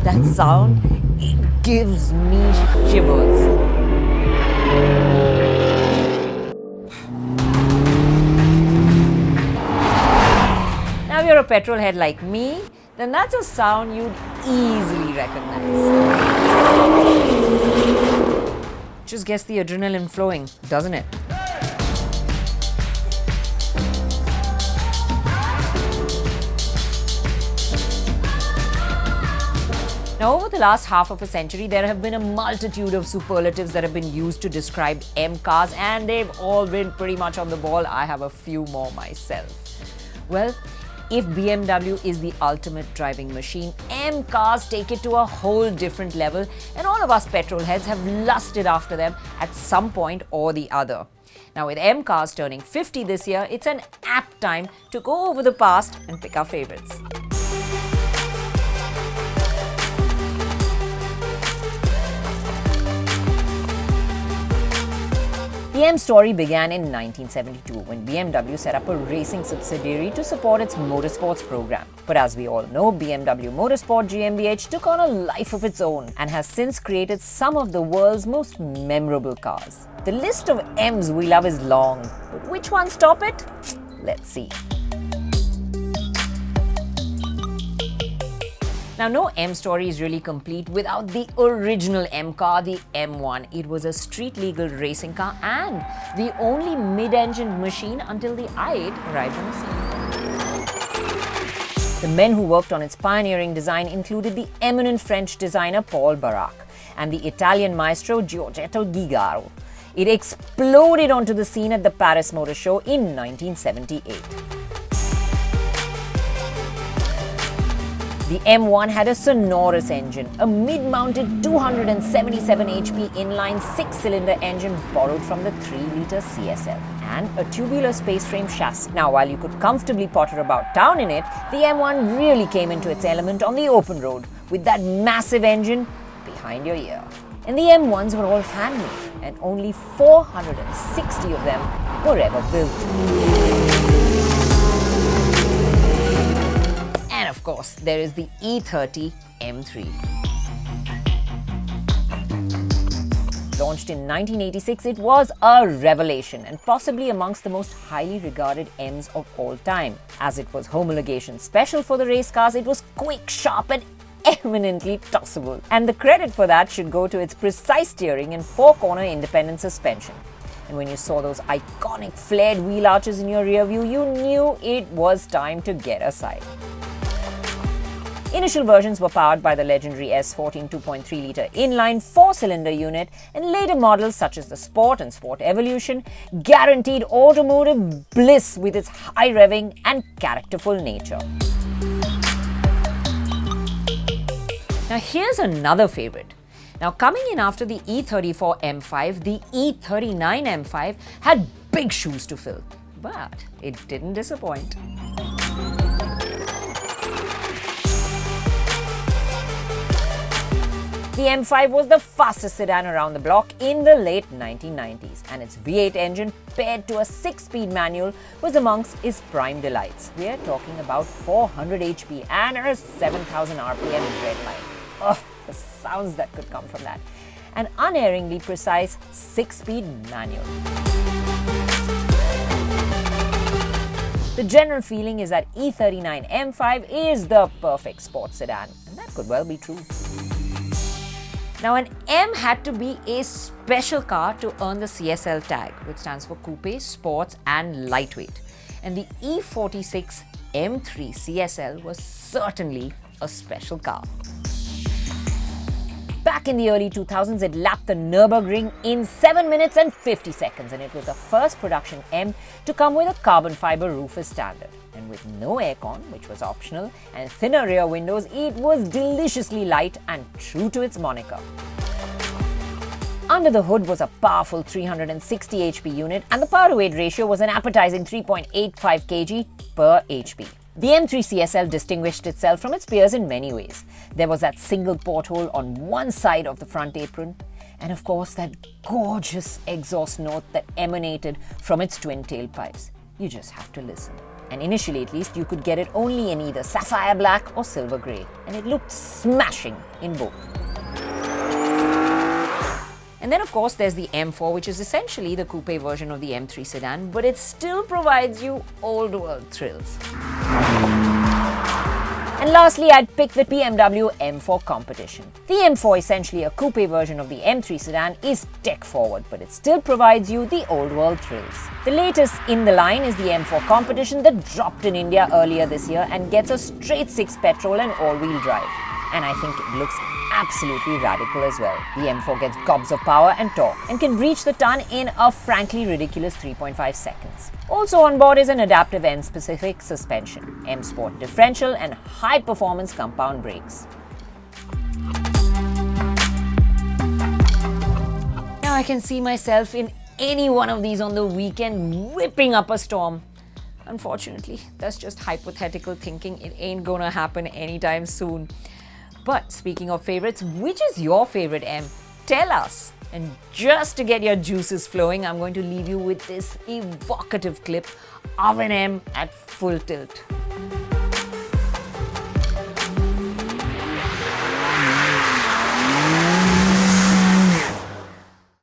That sound, it gives me shivers. Now, if you're a petrol head like me, then that's a sound you'd easily recognize. Just gets the adrenaline flowing, doesn't it? Now, over the last half of a century, there have been a multitude of superlatives that have been used to describe M cars, and they've all been pretty much on the ball. I have a few more myself. Well, if BMW is the ultimate driving machine, M cars take it to a whole different level, and all of us petrol heads have lusted after them at some point or the other. Now, with M cars turning 50 this year, it's an apt time to go over the past and pick our favorites. The M story began in 1972 when BMW set up a racing subsidiary to support its motorsports program. But as we all know, BMW Motorsport GmbH took on a life of its own and has since created some of the world's most memorable cars. The list of M's we love is long, but which ones top it? Let's see. Now, no M story is really complete without the original M car, the M1. It was a street-legal racing car and the only mid-engined machine until the i8 arrived on the scene. The men who worked on its pioneering design included the eminent French designer Paul Barak and the Italian maestro Giorgetto Gigaro. It exploded onto the scene at the Paris Motor Show in 1978. The M1 had a sonorous engine, a mid-mounted 277 HP inline 6-cylinder engine borrowed from the 3-litre CSL, and a tubular space frame chassis. Now, while you could comfortably potter about town in it, the M1 really came into its element on the open road, with that massive engine behind your ear. And the M1s were all handmade, and only 460 of them were ever built. And of course, there is the E30 M3. Launched in 1986, it was a revelation and possibly amongst the most highly regarded M's of all time. As it was homologation special for the race cars, it was quick, sharp and eminently tossable. And the credit for that should go to its precise steering and 4-corner independent suspension. And when you saw those iconic flared wheel arches in your rear view, you knew it was time to get aside. Initial versions were powered by the legendary S14 2.3-litre inline 4-cylinder unit, and later models such as the Sport and Sport Evolution guaranteed automotive bliss with its high revving and characterful nature. Now here's another favorite. Now coming in after the E34 M5, the E39 M5 had big shoes to fill, but it didn't disappoint. The M5 was the fastest sedan around the block in the late 1990s, and its V8 engine paired to a 6-speed manual was amongst its prime delights. We are talking about 400 HP and a 7,000 RPM redline. Oh, the sounds that could come from that. An unerringly precise 6-speed manual. The general feeling is that E39 M5 is the perfect sports sedan, and that could well be true. Now, an M had to be a special car to earn the CSL tag, which stands for Coupe, Sports and Lightweight. And the E46 M3 CSL was certainly a special car. Back in the early 2000s, it lapped the Nürburgring in 7 minutes and 50 seconds, and it was the first production M to come with a carbon fiber roof as standard. And with no aircon, which was optional, and thinner rear windows, it was deliciously light and true to its moniker. Under the hood was a powerful 360 HP unit, and the power-to-weight ratio was an appetizing 3.85 kg per HP. The M3 CSL distinguished itself from its peers in many ways. There was that single porthole on one side of the front apron, and of course that gorgeous exhaust note that emanated from its twin tailpipes. You just have to listen. And initially at least, you could get it only in either sapphire black or silver grey, and it looked smashing in both. And then of course there's the M4, which is essentially the coupe version of the M3 sedan, but it still provides you old world thrills. And lastly, I'd pick the BMW M4 competition. The M4, essentially a coupe version of the M3 sedan, is tech forward, but it still provides you the old world thrills. The latest in the line is the M4 competition that dropped in India earlier this year and gets a straight 6 petrol and all-wheel drive. And I think it looks absolutely radical as well. The M4 gets gobs of power and torque and can reach the ton in a frankly ridiculous 3.5 seconds. Also on board is an adaptive M-specific suspension, M-Sport differential and high-performance compound brakes. Now I can see myself in any one of these on the weekend whipping up a storm. Unfortunately, that's just hypothetical thinking. It ain't gonna happen anytime soon. But speaking of favorites, which is your favorite M? Tell us. And just to get your juices flowing, I'm going to leave you with this evocative clip of an M at full tilt.